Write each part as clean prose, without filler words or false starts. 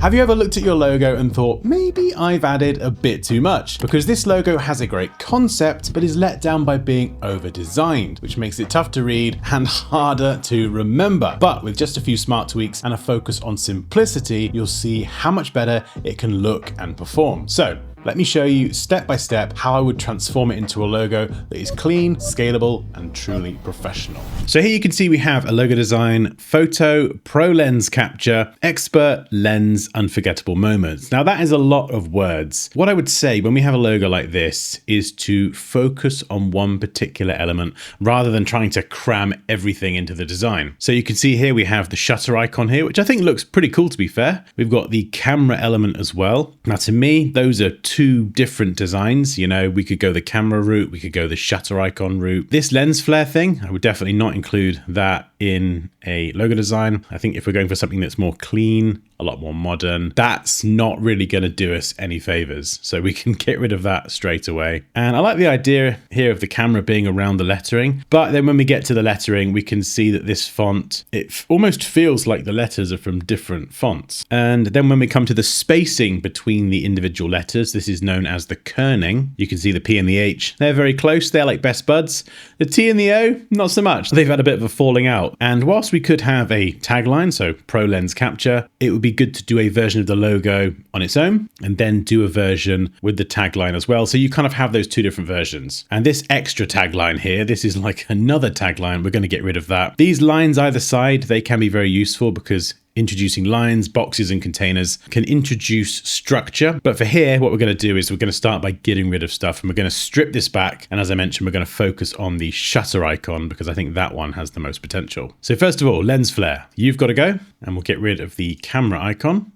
Have you ever looked at your logo and thought, maybe I've added a bit too much? Because this logo has a great concept, but is let down by being over-designed, which makes it tough to read and harder to remember. But with just a few smart tweaks and a focus on simplicity, you'll see how much better it can look and perform. So, let me show you step by step how I would transform it into a logo that is clean, scalable, and truly professional. So here you can see we have a logo design, photo, pro lens capture, expert, lens, unforgettable moments. Now that is a lot of words. What I would say when we have a logo like this is to focus on one particular element rather than trying to cram everything into the design. So you can see here we have the shutter icon here, which I think looks pretty cool to be fair. We've got the camera element as well. Now to me, those are two different designs. You know, we could go the camera route, we could go the shutter icon route. This lens flare thing, I would definitely not include that in a logo design. I think if we're going for something that's more clean, a lot more modern, that's not really going to do us any favors. So we can get rid of that straight away. And I like the idea here of the camera being around the lettering. But then when we get to the lettering, we can see that this font, it almost feels like the letters are from different fonts. And then when we come to the spacing between the individual letters, this is known as the kerning. You can see the P and the H. They're very close. They're like best buds. The T and the O, not so much. They've had a bit of a falling out. And whilst we could have a tagline, so pro lens capture, it would be good to do a version of the logo on its own and then do a version with the tagline as well. So you kind of have those two different versions. And this extra tagline here, this is like another tagline. We're going to get rid of that. These lines either side, they can be very useful because introducing lines, boxes, and containers can introduce structure. But for here, what we're going to do is we're going to start by getting rid of stuff and we're going to strip this back. And as I mentioned, we're going to focus on the shutter icon because I think that one has the most potential. So first of all, lens flare, you've got to go, and we'll get rid of the camera icon.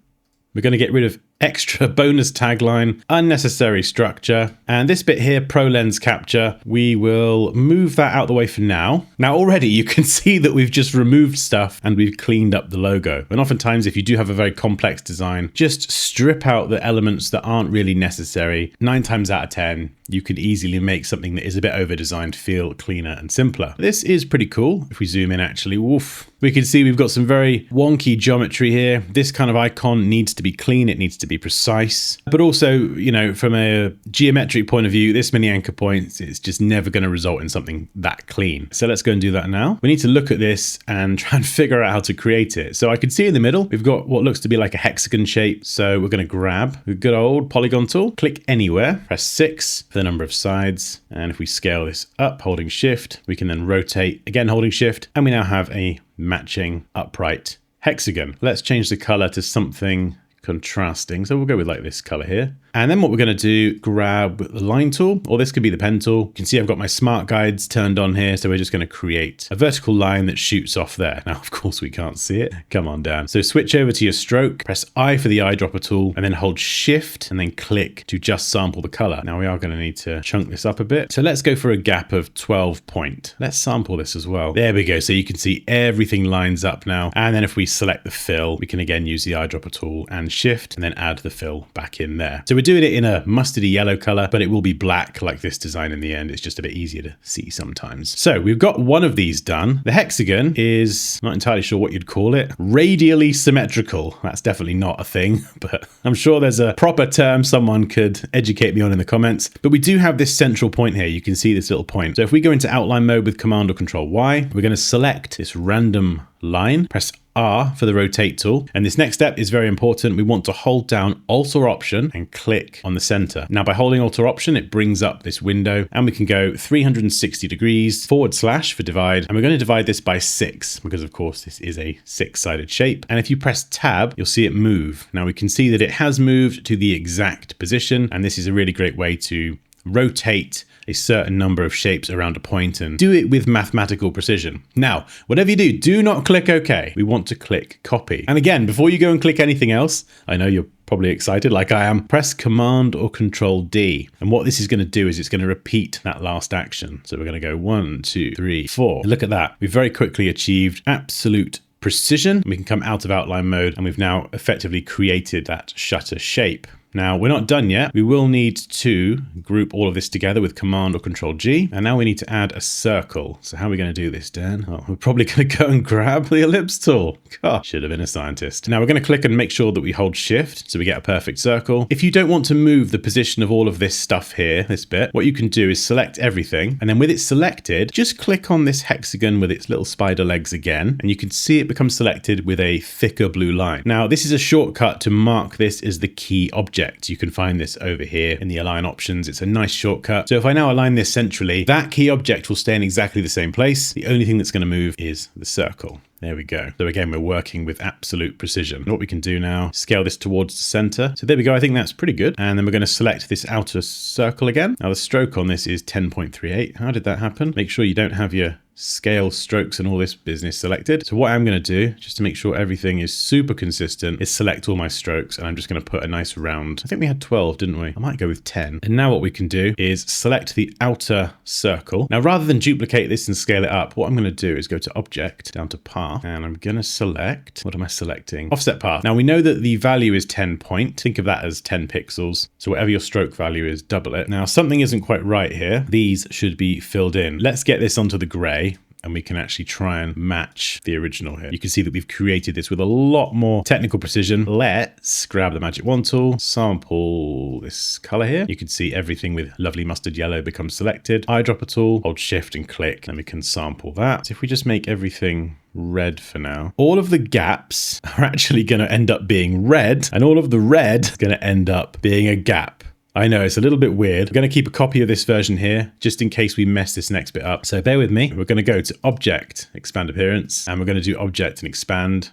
We're going to get rid of extra bonus tagline, unnecessary structure, and this bit here, pro lens capture, we will move that out the way for now. Now already you can see that we've just removed stuff and we've cleaned up the logo. And oftentimes if you do have a very complex design, just strip out the elements that aren't really necessary. 9 times out of 10, you can easily make something that is a bit over-designed feel cleaner and simpler. This is pretty cool. If we zoom in actually, woof, we can see we've got some very wonky geometry here. This kind of icon needs to be clean. It needs to be precise, but also, you know, from a geometric point of view, this many anchor points, it's just never going to result in something that clean. So let's go and do that now. We need to look at this and try and figure out how to create it. So I can see in the middle, we've got what looks to be like a hexagon shape. So we're going to grab a good old polygon tool, click anywhere, press 6 for the number of sides. And if we scale this up, holding shift, we can then rotate again, holding shift, and we now have a matching upright hexagon. Let's change the color to something contrasting. So we'll go with like this color here. And then what we're going to do, grab the line tool, or this could be the pen tool. You can see I've got my smart guides turned on here. So we're just going to create a vertical line that shoots off there. Now, of course, we can't see it. Come on down. So switch over to your stroke, press I for the eyedropper tool, and then hold shift and then click to just sample the color. Now we are going to need to chunk this up a bit. So let's go for a gap of 12 point. Let's sample this as well. There we go. So you can see everything lines up now. And then if we select the fill, we can again use the eyedropper tool and shift and then add the fill back in there. So we're doing it in a mustardy yellow color, but it will be black like this design in the end. It's just a bit easier to see sometimes. So we've got one of these done. The hexagon is not entirely sure what you'd call it. Radially symmetrical. That's definitely not a thing, but I'm sure there's a proper term someone could educate me on in the comments. But we do have this central point here. You can see this little point. So if we go into outline mode with Command or Control Y, we're going to select this random line, press R for the rotate tool. And this next step is very important. We want to hold down Alt or Option and click on the center. Now by holding Alt or Option, it brings up this window and we can go 360 degrees / for divide. And we're going to divide this by 6 because of course this is a 6-sided shape. And if you press Tab, you'll see it move. Now we can see that it has moved to the exact position. And this is a really great way to rotate a certain number of shapes around a point and do it with mathematical precision. Now, whatever you do not click OK. We want to click copy. And again, before you go and click anything else, I know you're probably excited like I am, press Command or Control D. And what this is going to do is it's going to repeat that last action. So we're going to go 1, 2, 3, 4. Look at that. We've very quickly achieved absolute precision. We can come out of outline mode and we've now effectively created that shutter shape. Now, we're not done yet. We will need to group all of this together with Command or Control G. And now we need to add a circle. So how are we going to do this, Dan? Oh, we're probably going to go and grab the ellipse tool. God, should have been a scientist. Now we're going to click and make sure that we hold shift so we get a perfect circle. If you don't want to move the position of all of this stuff here, this bit, what you can do is select everything. And then with it selected, just click on this hexagon with its little spider legs again. And you can see it becomes selected with a thicker blue line. Now, this is a shortcut to mark this as the key object. You can find this over here in the align options. It's a nice shortcut. So if I now align this centrally, that key object will stay in exactly the same place. The only thing that's going to move is the circle. There we go. So again, we're working with absolute precision. And what we can do now, scale this towards the center. So there we go. I think that's pretty good. And then we're going to select this outer circle again. Now the stroke on this is 10.38. How did that happen? Make sure you don't have your scale, strokes, and all this business selected. So what I'm going to do, just to make sure everything is super consistent, is select all my strokes, and I'm just going to put a nice round. I think we had 12, didn't we? I might go with 10. And now what we can do is select the outer circle. Now, rather than duplicate this and scale it up, what I'm going to do is go to Object, down to Path, and I'm going to select, what am I selecting? Offset Path. Now, we know that the value is 10 point. Think of that as 10 pixels. So whatever your stroke value is, double it. Now, something isn't quite right here. These should be filled in. Let's get this onto the gray, and we can actually try and match the original here. You can see that we've created this with a lot more technical precision. Let's grab the Magic Wand tool, sample this color here. You can see everything with lovely mustard yellow becomes selected. Eyedropper tool, hold shift and click, and we can sample that. So if we just make everything red for now, all of the gaps are actually going to end up being red, and all of the red is going to end up being a gap. I know, it's a little bit weird. We're going to keep a copy of this version here, just in case we mess this next bit up. So bear with me. We're going to go to Object, Expand Appearance, and we're going to do Object and Expand.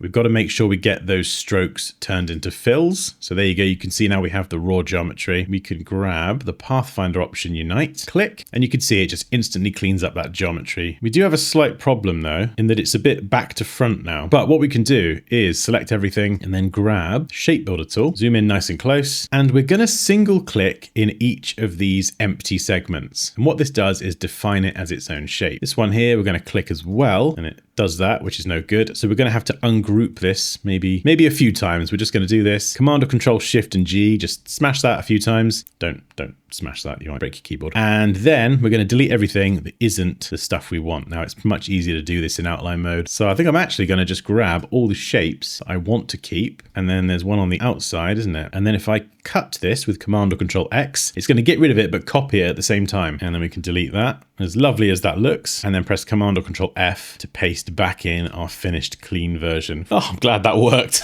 We've got to make sure we get those strokes turned into fills. So there you go. You can see now we have the raw geometry. We can grab the Pathfinder option, Unite, click, and you can see it just instantly cleans up that geometry. We do have a slight problem though, in that it's a bit back to front now. But what we can do is select everything and then grab Shape Builder tool, zoom in nice and close, and we're going to single click in each of these empty segments. And what this does is define it as its own shape. This one here, we're going to click as well, and it does that, which is no good. So we're going to have to ungroup this maybe a few times. We're just going to do this. Command or Control Shift and G, just smash that a few times. Don't smash that, you might break your keyboard. And then we're going to delete everything that isn't the stuff we want. Now it's much easier to do this in outline mode. So I think I'm actually going to just grab all the shapes I want to keep. And then there's one on the outside, isn't it? And then if I cut this with Command or Control X, it's going to get rid of it, but copy it at the same time. And then we can delete that. As lovely as that looks, and then press Command or Control F to paste back in our finished clean version. Oh, I'm glad that worked.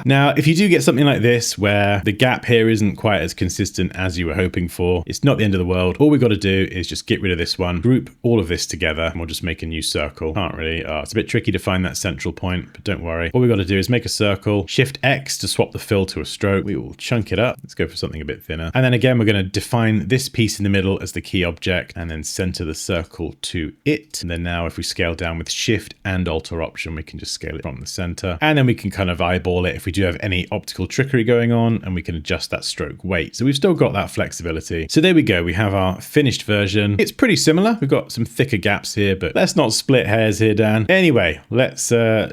Now, if you do get something like this, where the gap here isn't quite as consistent as you were hoping for, it's not the end of the world. All we've got to do is just get rid of this one, group all of this together, and we'll just make a new circle. Can't really, it's a bit tricky to find that central point, but don't worry. All we've got to do is make a circle, Shift X to swap the fill to a stroke. We will chunk it up. Let's go for something a bit thinner. And then again, we're going to define this piece in the middle as the key object, and then center the circle to it. And then now if we scale down with Shift and Alter option, we can just scale it from the center. And then we can kind of eyeball it if we do have any optical trickery going on, and we can adjust that stroke weight. So we've still got that flexibility. So there we go. We have our finished version. It's pretty similar. We've got some thicker gaps here, but let's not split hairs here, Dan. Anyway, let's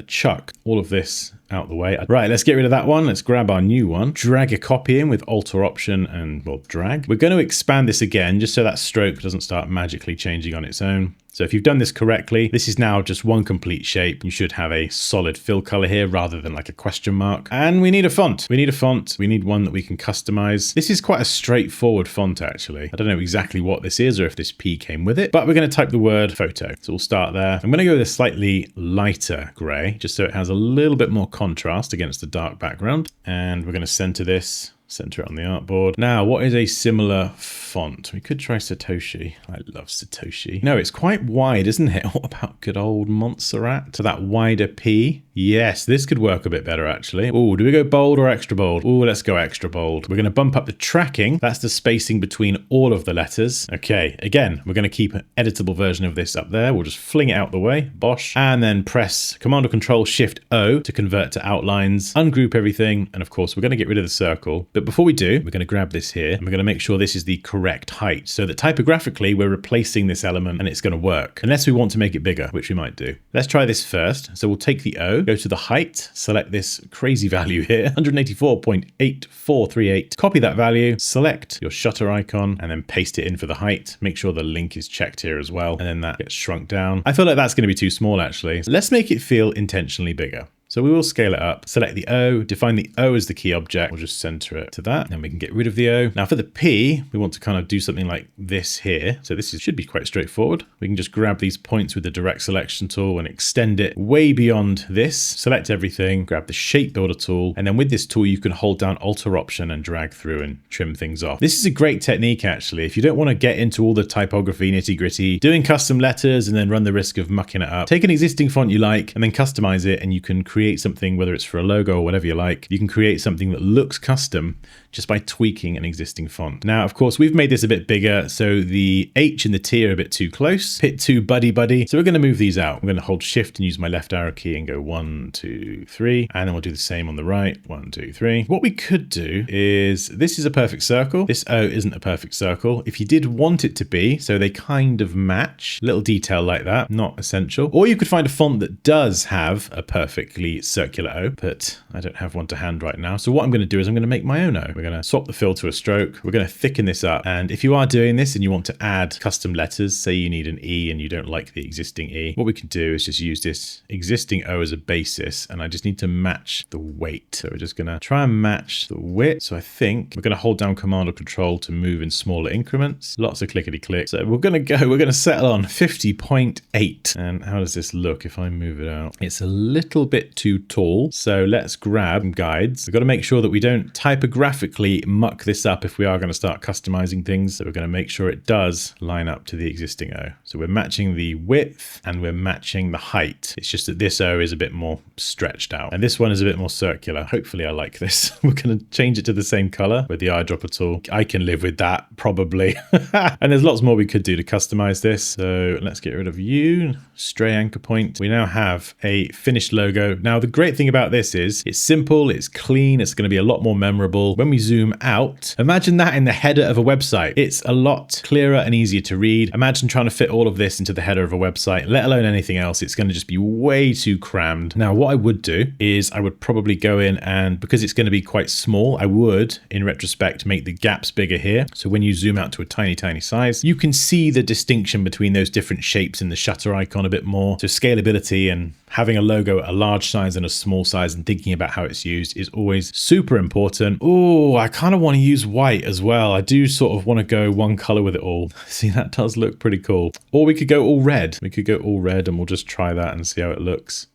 chuck all of this out the way. Right, let's get rid of that one. Let's grab our new one, drag a copy in with Alter option and, well, drag. We're going to expand this again just so that stroke doesn't start magically changing on its own. So if you've done this correctly, this is now just one complete shape. You should have a solid fill color here rather than like a question mark. And we need a font. We need one that we can customize. This is quite a straightforward font, actually. I don't know exactly what this is or if this P came with it, but we're going to type the word photo. So we'll start there. I'm going to go with a slightly lighter gray, just so it has a little bit more contrast against the dark background. And we're going to center this. Center it on the artboard. Now, what is a similar font? We could try Satoshi. I love Satoshi. No, it's quite wide, isn't it? What about good old Montserrat? So that wider P. Yes, this could work a bit better, actually. Oh, do we go bold or extra bold? Oh, let's go extra bold. We're going to bump up the tracking. That's the spacing between all of the letters. Okay, again, we're going to keep an editable version of this up there. We'll just fling it out the way. Bosh. And then press Command or Control Shift O to convert to outlines. Ungroup everything. And of course, we're going to get rid of the circle. But before we do, we're going to grab this here and we're going to make sure this is the correct height so that typographically we're replacing this element and it's going to work, unless we want to make it bigger, which we might do. Let's try this first. So we'll take the O, go to the height, select this crazy value here, 184.8438. Copy that value, select your shutter icon, and then paste it in for the height. Make sure the link is checked here as well. And then that gets shrunk down. I feel like that's going to be too small actually. Let's make it feel intentionally bigger. So we will scale it up, select the O, define the O as the key object. We'll just center it to that. Then we can get rid of the O. Now for the P, we want to kind of do something like this here. So this should be quite straightforward. We can just grab these points with the direct selection tool and extend it way beyond this. Select everything, grab the shape builder tool. And then with this tool, you can hold down Alter Option and drag through and trim things off. This is a great technique actually. If you don't want to get into all the typography nitty gritty, doing custom letters and then run the risk of mucking it up, take an existing font you like and then customize it, and you can create something, whether it's for a logo or whatever you like. You can create something that looks custom just by tweaking an existing font. Now, of course, we've made this a bit bigger, so the H and the T are a bit too close, bit too buddy-buddy. So we're going to move these out. I'm going to hold Shift and use my left arrow key and go 1, 2, 3. And then we'll do the same on the right. 1, 2, 3. What we could do is, this is a perfect circle. This O isn't a perfect circle. If you did want it to be, so they kind of match, little detail like that, not essential. Or you could find a font that does have a perfectly circular O, but I don't have one to hand right now. So what I'm going to do is I'm going to make my own O. We're going to swap the fill to a stroke. We're going to thicken this up. And if you are doing this and you want to add custom letters, say you need an E and you don't like the existing E, what we can do is just use this existing O as a basis, and I just need to match the weight. So we're just going to try and match the width. So I think we're going to hold down Command or Control to move in smaller increments. Lots of clickety click. So we're going to settle on 50.8. And how does this look if I move it out? It's a little bit too tall. So let's grab some guides. We've got to make sure that we don't typographically muck this up if we are going to start customizing things. So we're going to make sure it does line up to the existing O. So we're matching the width and we're matching the height. It's just that this O is a bit more stretched out and this one is a bit more circular. Hopefully I like this. We're going to change it to the same color with the eyedropper tool. I can live with that probably. And there's lots more we could do to customize this. So let's get rid of you, stray anchor point. We now have a finished logo. Now the great thing about this is it's simple, it's clean, it's going to be a lot more memorable. When we zoom out, imagine that in the header of a website. It's a lot clearer and easier to read. Imagine trying to fit all of this into the header of a website, let alone anything else. It's going to just be way too crammed. Now what I would do is I would probably go in and, because it's going to be quite small, I would in retrospect make the gaps bigger here. So when you zoom out to a tiny size, you can see the distinction between those different shapes in the shutter icon a bit more. So scalability and having a logo at a large size and a small size and thinking about how it's used is always super important. Oh, I kind of want to use white as well. I do sort of want to go one color with it all. See, that does look pretty cool. Or we could go all red. We could go all red and we'll just try that and see how it looks.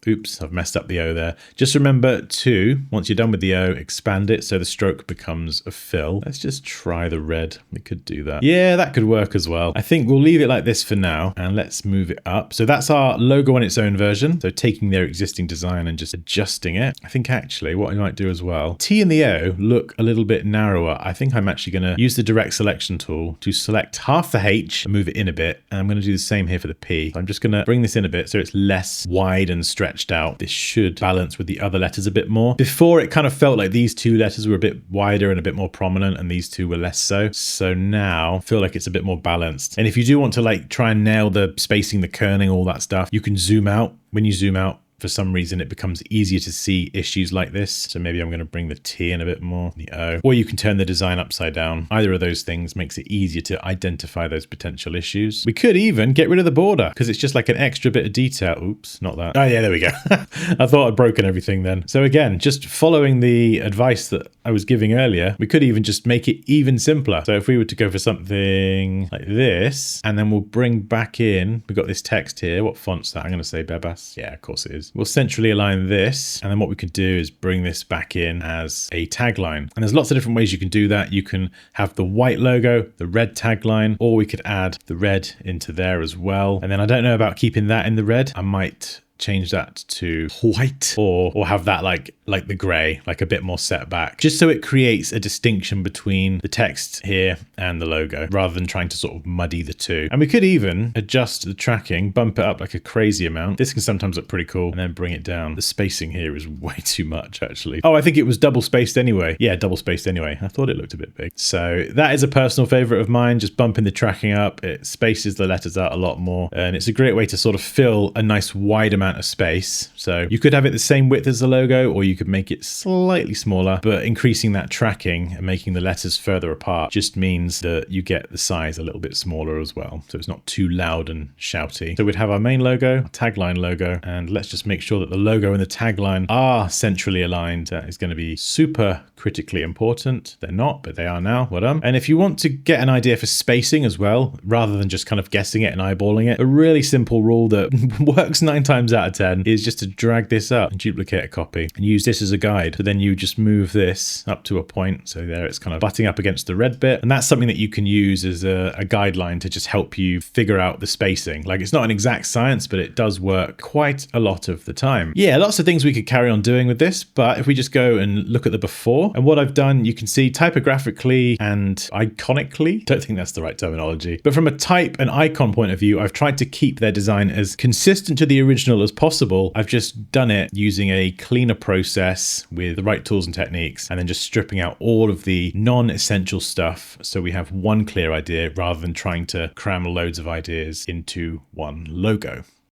Oops, I've messed up the O there. Just remember to, once you're done with the O, expand it so the stroke becomes a fill. Let's just try the red. We could do that. Yeah, that could work as well. I think we'll leave it like this for now and let's move it up. So that's our logo on its own version. So taking their existing design and just adjusting it. I think actually what I might do as well, T and the O look a little bit narrower. I think I'm actually going to use the direct selection tool to select half the H and move it in a bit. And I'm going to do the same here for the P. So I'm just going to bring this in a bit so it's less wide and stretched out. This should balance with the other letters a bit more. Before it kind of felt like these two letters were a bit wider and a bit more prominent and these two were less so. So now I feel like it's a bit more balanced. And if you do want to like try and nail the spacing, the kerning, all that stuff, you can zoom out. When you zoom out, for some reason, it becomes easier to see issues like this. So maybe I'm going to bring the T in a bit more, the O, or you can turn the design upside down. Either of those things makes it easier to identify those potential issues. We could even get rid of the border because it's just like an extra bit of detail. Oops, not that. Oh yeah, there we go. I thought I'd broken everything then. So again, just following the advice that I was giving earlier, we could even just make it even simpler. So if we were to go for something like this, and then we'll bring back in, we've got this text here. What font's that? I'm going to say Bebas. Yeah, of course it is. We'll centrally align this. And then what we could do is bring this back in as a tagline. And there's lots of different ways you can do that. You can have the white logo, the red tagline, or we could add the red into there as well. And then I don't know about keeping that in the red. I might change that to white or have that like the gray, like a bit more set back, just so it creates a distinction between the text here and the logo rather than trying to sort of muddy the two. And we could even adjust the tracking, bump it up like a crazy amount. This can sometimes look pretty cool, and then bring it down. The spacing here is way too much, actually. Oh, I think it was double spaced anyway. Yeah, double spaced anyway. I thought it looked a bit big. So that is a personal favorite of mine, just bumping the tracking up. It spaces the letters out a lot more, and it's a great way to sort of fill a nice wide amount of space. So you could have it the same width as the logo, or you could make it slightly smaller, but increasing that tracking and making the letters further apart just means that you get the size a little bit smaller as well. So it's not too loud and shouty. So we'd have our main logo, our tagline logo, and let's just make sure that the logo and the tagline are centrally aligned. That is going to be super critically important. They're not, but they are now. Well done. And if you want to get an idea for spacing as well, rather than just kind of guessing it and eyeballing it, a really simple rule that works 9 times out of 10 is just to drag this up and duplicate a copy and use this as a guide. So then you just move this up to a point. So there it's kind of butting up against the red bit. And that's something that you can use as a guideline to just help you figure out the spacing. Like, it's not an exact science, but it does work quite a lot of the time. Yeah, lots of things we could carry on doing with this, but if we just go and look at the before and what I've done, you can see typographically and iconically, don't think that's the right terminology, but from a type and icon point of view, I've tried to keep their design as consistent to the original as possible. I've just done it using a cleaner process with the right tools and techniques, and then just stripping out all of the non-essential stuff so we have one clear idea rather than trying to cram loads of ideas into one logo.